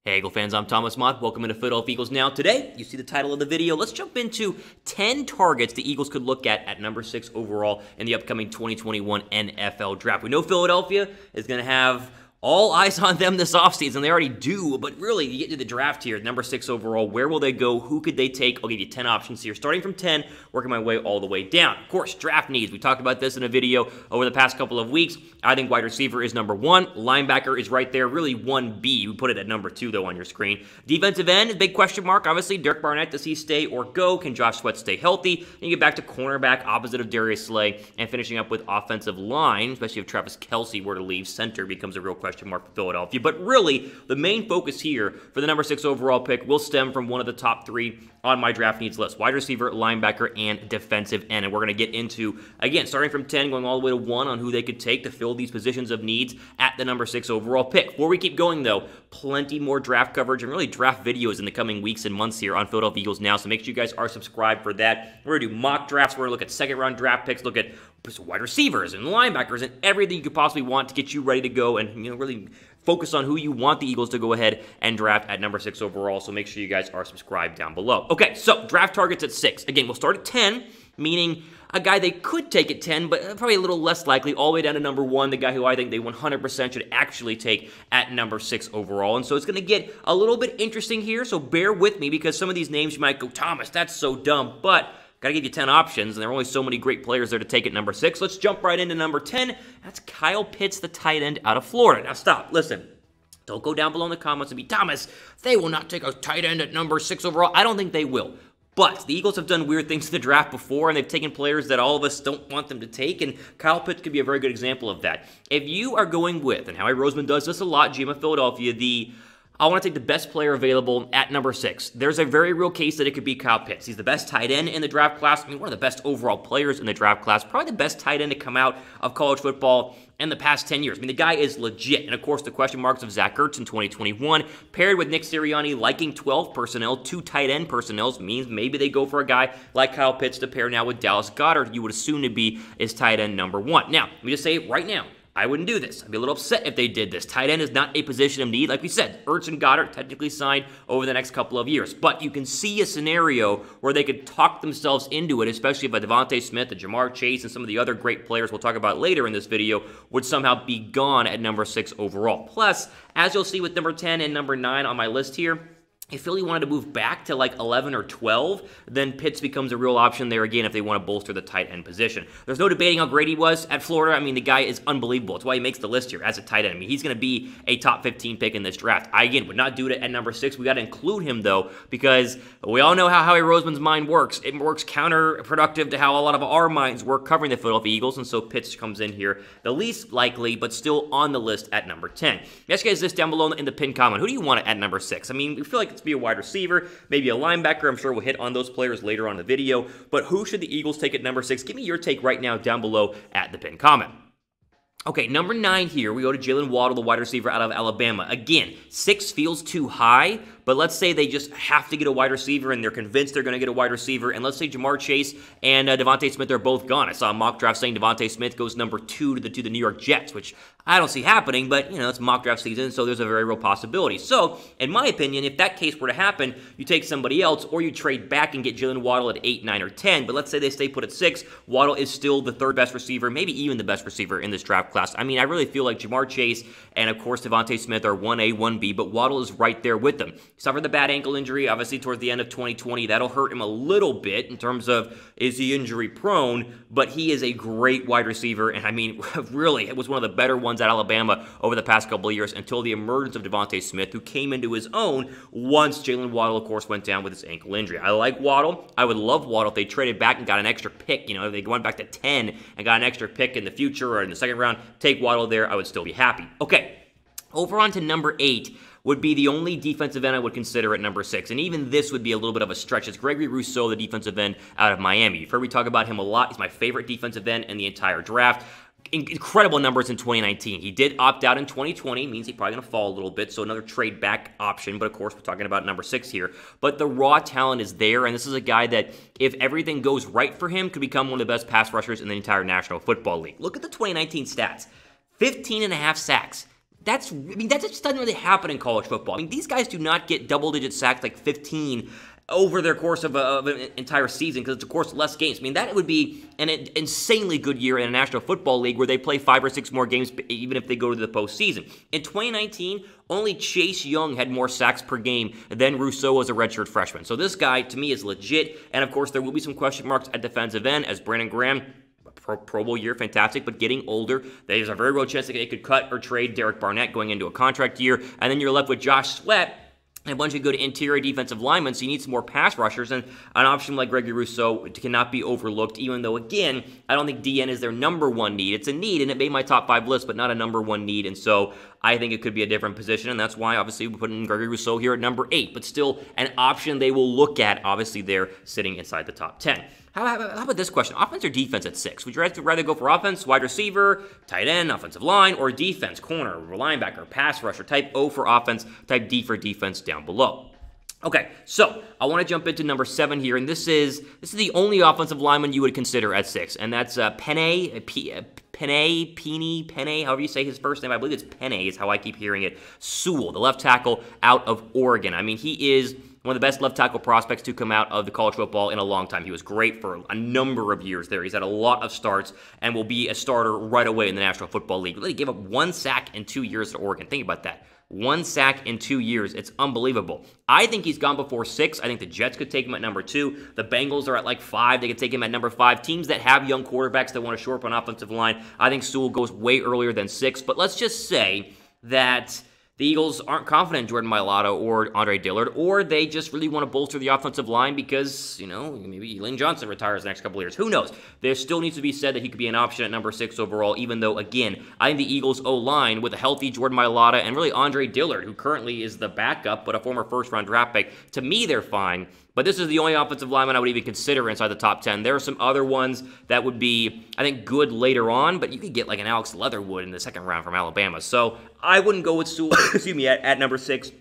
Hey Eagle fans, I'm Thomas Mott. Welcome into Philadelphia Eagles Now. Today, you see the title of the video. Let's jump into 10 targets the Eagles could look at number 6 overall in the upcoming 2021 NFL Draft. We know Philadelphia is going to have all eyes on them this offseason. They already do, but really, you get to the draft here, number 6 overall. Where will they go? Who could they take? I'll give you 10 options here, starting from 10, working my way all the way down. Of course, draft needs. We talked about this in a video over the past couple of weeks. I think wide receiver is number 1. Linebacker is right there, really 1B. We put it at number 2, though, on your screen. Defensive end is a big question mark. Obviously, Derek Barnett, does he stay or go? Can Josh Sweat stay healthy? Then you get back to cornerback, opposite of Darius Slay, and finishing up with offensive line, especially if Travis Kelce were to leave. Center becomes a real question mark for Philadelphia. But really, the main focus here for the number 6 overall pick will stem from one of the top 3 on my draft needs list. Wide receiver, linebacker, and defensive end. And we're going to get into, again, starting from 10, going all the way to 1 on who they could take to fill these positions of needs at the number 6 overall pick. Before we keep going, though, plenty more draft coverage and really draft videos in the coming weeks and months here on Philadelphia Eagles Now, so make sure you guys are subscribed for that. We're going to do mock drafts. We're going to look at second-round draft picks, look at wide receivers and linebackers and everything you could possibly want to get you ready to go and, really focus on who you want the Eagles to go ahead and draft at number 6 overall, so make sure you guys are subscribed down below. Okay, so draft targets at 6. Again, we'll start at 10, meaning a guy they could take at 10, but probably a little less likely, all the way down to number 1, the guy who I think they 100% should actually take at number 6 overall. And so it's going to get a little bit interesting here, so bear with me, because some of these names you might go, Thomas, that's so dumb, but got to give you 10 options, and there are only so many great players there to take at number 6. Let's jump right into number 10. That's Kyle Pitts, the tight end out of Florida. Now stop, listen. Don't go down below in the comments and be, Thomas, they will not take a tight end at number 6 overall. I don't think they will. But the Eagles have done weird things to the draft before, and they've taken players that all of us don't want them to take, and Kyle Pitts could be a very good example of that. If you are going with, and Howie Roseman does this a lot, GM of Philadelphia, I want to take the best player available at number 6. There's a very real case that it could be Kyle Pitts. He's the best tight end in the draft class. I mean, one of the best overall players in the draft class. Probably the best tight end to come out of college football in the past 10 years. I mean, the guy is legit. And, of course, the question marks of Zach Ertz in 2021, paired with Nick Sirianni liking 12 personnel, 2 tight end personnel, means maybe they go for a guy like Kyle Pitts to pair now with Dallas Goedert, you would assume to be his tight end number 1. Now, let me just say it right now. I wouldn't do this. I'd be a little upset if they did this. Tight end is not a position of need. Like we said, Ertz and Goddard technically signed over the next couple of years. But you can see a scenario where they could talk themselves into it, especially if a Devonta Smith, a Jamar Chase, and some of the other great players we'll talk about later in this video would somehow be gone at number 6 overall. Plus, as you'll see with number 10 and number 9 on my list here, if Philly wanted to move back to like 11 or 12, then Pitts becomes a real option there again if they want to bolster the tight end position. There's no debating how great he was at Florida. I mean, the guy is unbelievable. It's why he makes the list here as a tight end. I mean, he's going to be a top 15 pick in this draft. I, again, would not do it at number 6. We got to include him, though, because we all know how Howie Roseman's mind works. It works counterproductive to how a lot of our minds work covering the Philadelphia Eagles, and so Pitts comes in here the least likely, but still on the list at number 10. Ask you guys this down below in the pinned comment. Who do you want at number 6? I mean, we feel like it's be a wide receiver, maybe a linebacker. I'm sure we'll hit on those players later on in the video. But who should the Eagles take at number 6? Give me your take right now down below at the pinned comment. Okay, number 9 here, we go to Jaylen Waddle, the wide receiver out of Alabama. Again, 6 feels too high, but let's say they just have to get a wide receiver and they're convinced they're going to get a wide receiver, and let's say Jamar Chase and Devonta Smith are both gone. I saw a mock draft saying Devonta Smith goes number 2 to the New York Jets, which I don't see happening, but, it's mock draft season, so there's a very real possibility. So, in my opinion, if that case were to happen, you take somebody else, or you trade back and get Jaylen Waddle at 8, 9, or 10, but let's say they stay put at 6, Waddle is still the 3rd best receiver, maybe even the best receiver in this draft class. I mean, I really feel like Jamar Chase and, of course, Devonta Smith are 1A, 1B, but Waddle is right there with them. He suffered the bad ankle injury, obviously, towards the end of 2020. That'll hurt him a little bit in terms of, is he injury prone? But he is a great wide receiver, and I mean, really, it was one of the better ones at Alabama over the past couple of years until the emergence of Devonta Smith, who came into his own once Jaylen Waddle, of course, went down with his ankle injury. I like Waddle. I would love Waddle if they traded back and got an extra pick. If they went back to 10 and got an extra pick in the future or in the second round, take Waddle there, I would still be happy. Okay, over on to number 8 would be the only defensive end I would consider at number 6. And even this would be a little bit of a stretch. It's Gregory Rousseau, the defensive end out of Miami. You've heard me talk about him a lot. He's my favorite defensive end in the entire draft. Incredible numbers in 2019. He did opt out in 2020, means he's probably going to fall a little bit, so another trade back option, but of course we're talking about number 6 here. But the raw talent is there, and this is a guy that, if everything goes right for him, could become one of the best pass rushers in the entire National Football League. Look at the 2019 stats. 15.5 sacks. that just doesn't really happen in college football. I mean, these guys do not get double-digit sacks like 15 over their course of an entire season because it's, of course, less games. I mean, that would be an insanely good year in a National Football League where they play 5 or 6 more games even if they go to the postseason. In 2019, only Chase Young had more sacks per game than Rousseau as a redshirt freshman. So this guy, to me, is legit. And, of course, there will be some question marks at defensive end as Brandon Graham, Pro Bowl year, fantastic, but getting older, there's a very real chance that they could cut or trade Derek Barnett going into a contract year. And then you're left with Josh Sweat and a bunch of good interior defensive linemen, so you need some more pass rushers, and an option like Gregory Rousseau cannot be overlooked, even though, again, I don't think DN is their number one need. It's a need, and it made my top 5 list, but not a number one need, and so I think it could be a different position, and that's why, obviously, we put in Gregory Rousseau here at number 8, but still an option they will look at, obviously, they're sitting inside the top 10. How about this question? Offense or defense at 6? Would you rather go for offense, wide receiver, tight end, offensive line, or defense, corner, linebacker, pass rusher, type O for offense, type D for defense down below? Okay, so I want to jump into number 7 here, and this is the only offensive lineman you would consider at 6, and that's Penei, however you say his first name. I believe it's Penei is how I keep hearing it. Sewell, the left tackle out of Oregon. I mean, he is one of the best left tackle prospects to come out of the college football in a long time. He was great for a number of years there. He's had a lot of starts and will be a starter right away in the National Football League. He gave up 1 sack in 2 years at Oregon. Think about that. 1 sack in 2 years. It's unbelievable. I think he's gone before 6. I think the Jets could take him at number 2. The Bengals are at like 5. They could take him at number 5. Teams that have young quarterbacks that want to shore up an offensive line, I think Sewell goes way earlier than 6. But let's just say that the Eagles aren't confident in Jordan Mailata or Andre Dillard, or they just really want to bolster the offensive line because, you know, maybe Lane Johnson retires the next couple of years. Who knows? There still needs to be said that he could be an option at number 6 overall, even though, again, I think the Eagles' O-line with a healthy Jordan Mailata and really Andre Dillard, who currently is the backup but a former first-round draft pick, to me, they're fine. But this is the only offensive lineman I would even consider inside the top 10. There are some other ones that would be, I think, good later on, but you could get like an Alex Leatherwood in the second round from Alabama. So I wouldn't go with Sewell, excuse me, at number 6.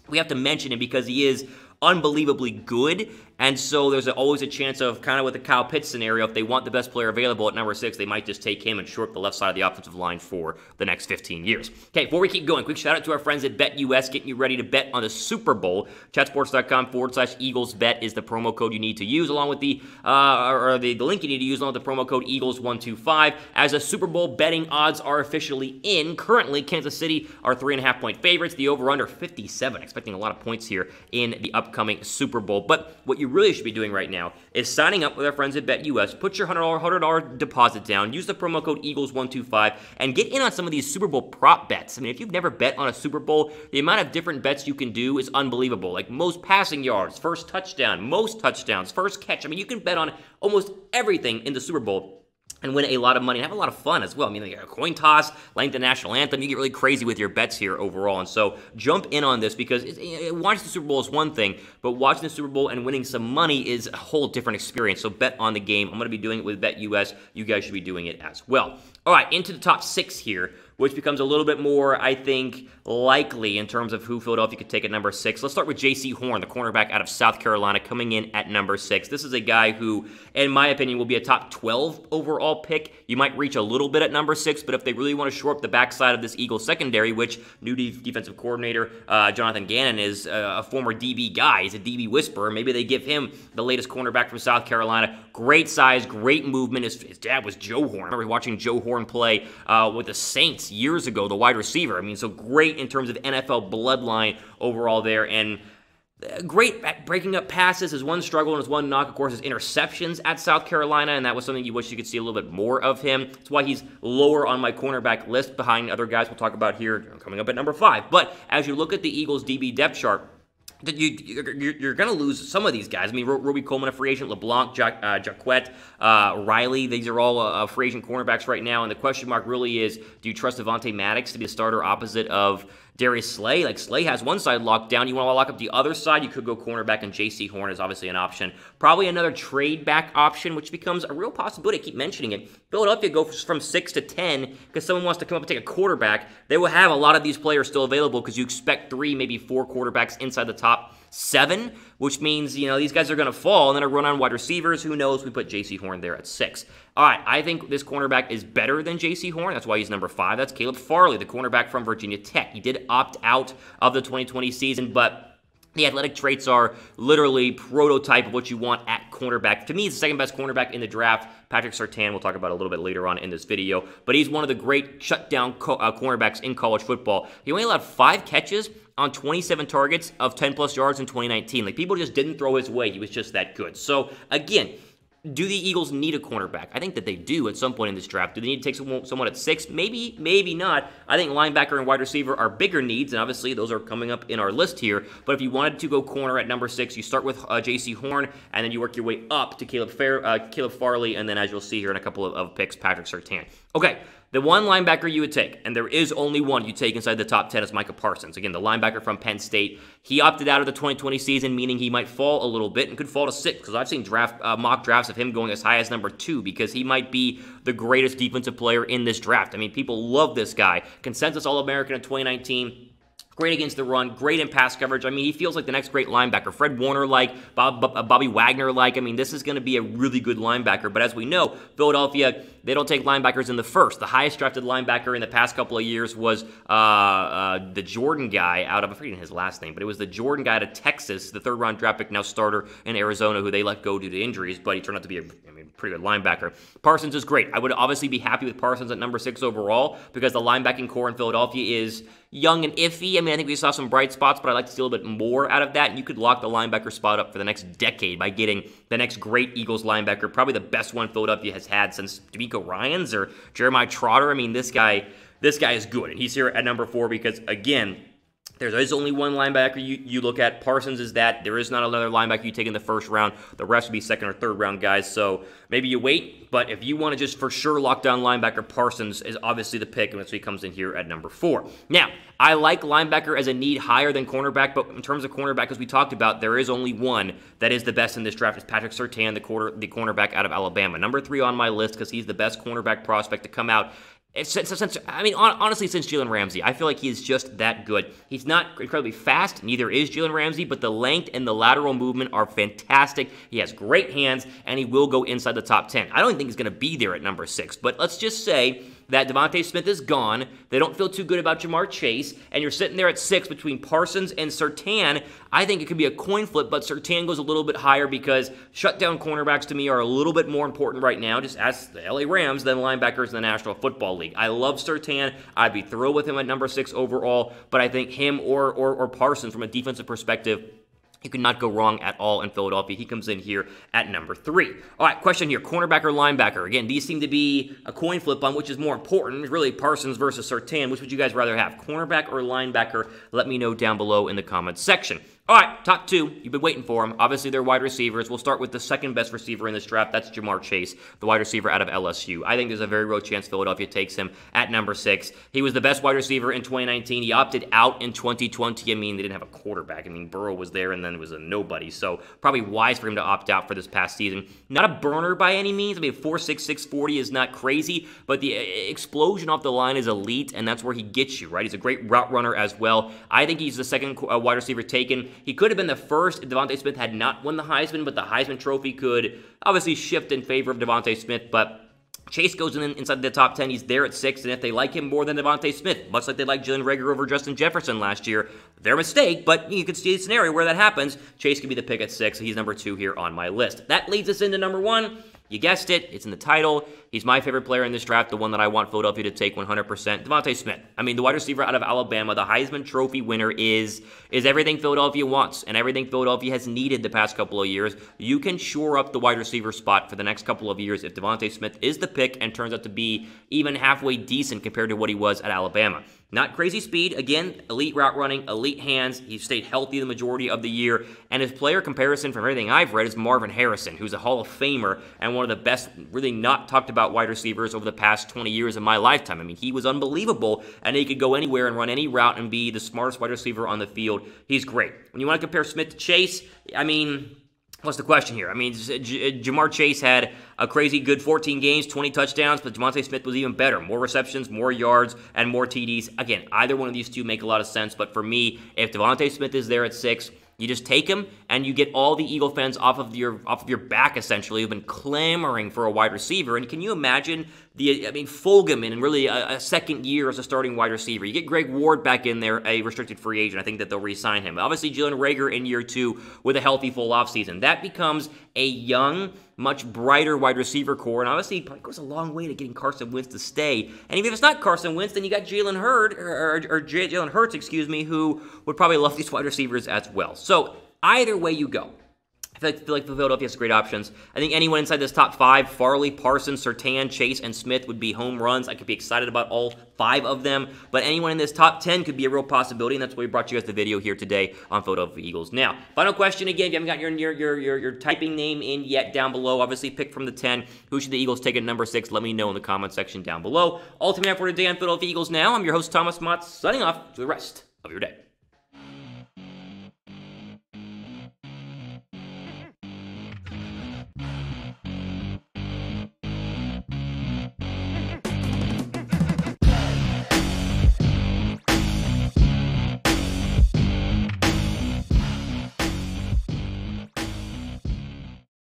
We have to mention him because he is unbelievably good, and so there's always a chance of, kind of with the Kyle Pitts scenario, if they want the best player available at number 6, they might just take him and shore up the left side of the offensive line for the next 15 years. Okay, before we keep going, quick shout out to our friends at BetUS, getting you ready to bet on the Super Bowl. Chatsports.com/EaglesBet is the promo code you need to use, along with the link you need to use, along with the promo code Eagles125. As the Super Bowl betting odds are officially in, currently Kansas City are 3.5-point favorites. The over/under 57, expecting a lot of points here in the upcoming Super Bowl. But what you really should be doing right now is signing up with our friends at BetUS. Put your $100 deposit down. Use the promo code Eagles125 and get in on some of these Super Bowl prop bets. I mean, if you've never bet on a Super Bowl, the amount of different bets you can do is unbelievable. Like most passing yards, first touchdown, most touchdowns, first catch. I mean, you can bet on almost everything in the Super Bowl and win a lot of money and have a lot of fun as well. I mean, like a coin toss, length the national anthem, you get really crazy with your bets here overall. And so jump in on this because watching the Super Bowl is one thing, but watching the Super Bowl and winning some money is a whole different experience. So bet on the game. I'm going to be doing it with BetUS. You guys should be doing it as well. All right, into the top 6 here, which becomes a little bit more, I think, likely in terms of who Philadelphia could take at number 6. Let's start with Jaycee Horn, the cornerback out of South Carolina, coming in at number 6. This is a guy who, in my opinion, will be a top 12 overall pick. You might reach a little bit at number 6, but if they really want to shore up the backside of this Eagles secondary, which new defensive coordinator Jonathan Gannon is a former DB guy, he's a DB whisperer, maybe they give him the latest cornerback from South Carolina. Great size, great movement. His dad was Joe Horn. I remember watching Joe Horn play with the Saints years ago, the wide receiver. I mean, so great in terms of NFL bloodline overall there, and great at breaking up passes. His one struggle and his one knock, of course, is interceptions at South Carolina, and that was something you wish you could see a little bit more of him. That's why he's lower on my cornerback list behind other guys we'll talk about here coming up at number 5. But as you look at the Eagles' DB depth chart, you're going to lose some of these guys. I mean, Roby Coleman, a free agent, LeBlanc, Jacquet, Riley, these are all free agent cornerbacks right now, and the question mark really is, do you trust Devontae Maddox to be a starter opposite of Darius Slay? Like, Slay has one side locked down. You want to lock up the other side? You could go cornerback, and Jaycee Horn is obviously an option. Probably another trade back option, which becomes a real possibility. I keep mentioning it. Philadelphia goes from 6 to 10 because someone wants to come up and take a quarterback. They will have a lot of these players still available because you expect 3, maybe 4 quarterbacks inside the top top 7, which means, you know, these guys are going to fall, and then a run on wide receivers. Who knows? We put Jaycee Horn there at 6. All right, I think this cornerback is better than Jaycee Horn. That's why he's number 5. That's Caleb Farley, the cornerback from Virginia Tech. He did opt out of the 2020 season, but the athletic traits are literally prototype of what you want at cornerback. To me, he's the second best cornerback in the draft. Patrick Surtain, we'll talk about a little bit later on in this video, but he's one of the great shutdown cornerbacks in college football. He only allowed 5 catches on 27 targets of 10-plus yards in 2019. Like, people just didn't throw his way. He was just that good. So, again, do the Eagles need a cornerback? I think that they do at some point in this draft. Do they need to take someone at 6? Maybe, maybe not. I think linebacker and wide receiver are bigger needs, and obviously those are coming up in our list here. But if you wanted to go corner at number 6, you start with Jaycee Horn, and then you work your way up to Caleb Farley, and then, as you'll see here in a couple of picks, Patrick Surtain. Okay. The one linebacker you would take, and there is only one you take inside the top 10, is Micah Parsons. Again, the linebacker from Penn State. He opted out of the 2020 season, meaning he might fall a little bit and could fall to 6, because I've seen mock drafts of him going as high as number 2, because he might be the greatest defensive player in this draft. I mean, people love this guy. Consensus All-American in 2019. Great against the run, great in pass coverage. I mean, he feels like the next great linebacker. Fred Warner-like, Bobby Wagner-like. I mean, this is going to be a really good linebacker. But as we know, Philadelphia, they don't take linebackers in the first. The highest drafted linebacker in the past couple of years was the Jordan guy out of, I'm forgetting his last name, but it was the Jordan guy out of Texas, the third-round draft pick, now starter in Arizona, who they let go due to injuries, but he turned out to be a pretty good linebacker. Parsons is great. I would obviously be happy with Parsons at number 6 overall, because the linebacking core in Philadelphia is young and iffy. I mean, I think we saw some bright spots, but I'd like to see a little bit more out of that. And you could lock the linebacker spot up for the next decade by getting the next great Eagles linebacker, probably the best one Philadelphia has had since D'Amico Ryans or Jeremiah Trotter. I mean, this guy is good, and he's here at number 4 because, again, there is only one linebacker you look at. Parsons is that. There is not another linebacker you take in the first round. The rest would be second or third round guys. So maybe you wait. But if you want to just for sure lock down linebacker, Parsons is obviously the pick. And that's why he comes in here at number 4. Now, I like linebacker as a need higher than cornerback. But in terms of cornerback, as we talked about, there is only one that is the best in this draft. It's Patrick Surtain, the cornerback out of Alabama. Number 3 on my list because he's the best cornerback prospect to come out. Honestly, since Jalen Ramsey, I feel like he is just that good. He's not incredibly fast, neither is Jalen Ramsey, but the length and the lateral movement are fantastic. He has great hands, and he will go inside the top 10. I don't think he's going to be there at number 6, but let's just say that Devonta Smith is gone. They don't feel too good about Jamar Chase, and you're sitting there at 6 between Parsons and Surtain. I think it could be a coin flip, but Surtain goes a little bit higher because shutdown cornerbacks to me are a little bit more important right now, just as the LA Rams, than linebackers in the National Football League. I love Surtain. I'd be thrilled with him at number 6 overall, but I think him or Parsons from a defensive perspective, you cannot go wrong at all in Philadelphia. He comes in here at number 3. All right, question here, cornerback or linebacker? Again, these seem to be a coin flip on which is more important. Really, Parsons versus Surtain. Which would you guys rather have, cornerback or linebacker? Let me know down below in the comments section. All right, top 2. You've been waiting for them. Obviously, they're wide receivers. We'll start with the second best receiver in this draft. That's Jamar Chase, the wide receiver out of LSU. I think there's a very real chance Philadelphia takes him at number 6. He was the best wide receiver in 2019. He opted out in 2020. I mean, they didn't have a quarterback. I mean, Burrow was there, and then it was a nobody. So probably wise for him to opt out for this past season. Not a burner by any means. I mean, 4.6, 640 is not crazy, but the explosion off the line is elite, and that's where he gets you, right? He's a great route runner as well. I think he's the second wide receiver taken. He could have been the first if Devonta Smith had not won the Heisman, but the Heisman Trophy could obviously shift in favor of Devonta Smith, but Chase goes inside the top 10. He's there at 6, and if they like him more than Devonta Smith, much like they liked Jalen Reagor over Justin Jefferson last year, their mistake, but you could see a scenario where that happens. Chase could be the pick at 6, so he's number 2 here on my list. That leads us into number 1. You guessed it. It's in the title. He's my favorite player in this draft, the one that I want Philadelphia to take 100%. Devonta Smith. I mean, the wide receiver out of Alabama, the Heisman Trophy winner, is everything Philadelphia wants and everything Philadelphia has needed the past couple of years. You can shore up the wide receiver spot for the next couple of years if Devonta Smith is the pick and turns out to be even halfway decent compared to what he was at Alabama. Not crazy speed. Again, elite route running, elite hands. He stayed healthy the majority of the year. And his player comparison from everything I've read is Marvin Harrison, who's a Hall of Famer and one of the best, really not talked about wide receivers over the past 20 years of my lifetime. I mean, he was unbelievable, and he could go anywhere and run any route and be the smartest wide receiver on the field. He's great. When you want to compare Smith to Chase, I mean, what's the question here? I mean, Jamar Chase had a crazy good 14 games, 20 touchdowns, but Devonta Smith was even better. More receptions, more yards, and more TDs. Again, either one of these two make a lot of sense, but for me, if Devonta Smith is there at 6, You just take him, and you get all the Eagle fans off of your back, essentially, who've been clamoring for a wide receiver. And can you imagine Fulgham in really a second year as a starting wide receiver? You get Greg Ward back in there, a restricted free agent. I think that they'll re-sign him. Obviously, Jalen Reagor in year 2 with a healthy full offseason. That becomes a young, much brighter wide receiver core, and obviously it probably goes a long way to getting Carson Wentz to stay. And even if it's not Carson Wentz, then you got Jalen Hurts, who would probably love these wide receivers as well. So either way you go, I feel like Philadelphia has great options. I think anyone inside this top 5, Farley, Parsons, Surtain, Chase, and Smith would be home runs. I could be excited about all 5 of them, but anyone in this top 10 could be a real possibility, and that's why we brought you guys the video here today on Philadelphia Eagles. Now, final question again, if you haven't got your typing name in yet down below, obviously pick from the 10. Who should the Eagles take at number 6? Let me know in the comment section down below. Ultimate for today on Philadelphia Eagles Now. I'm your host, Thomas Mott, signing off for the rest of your day.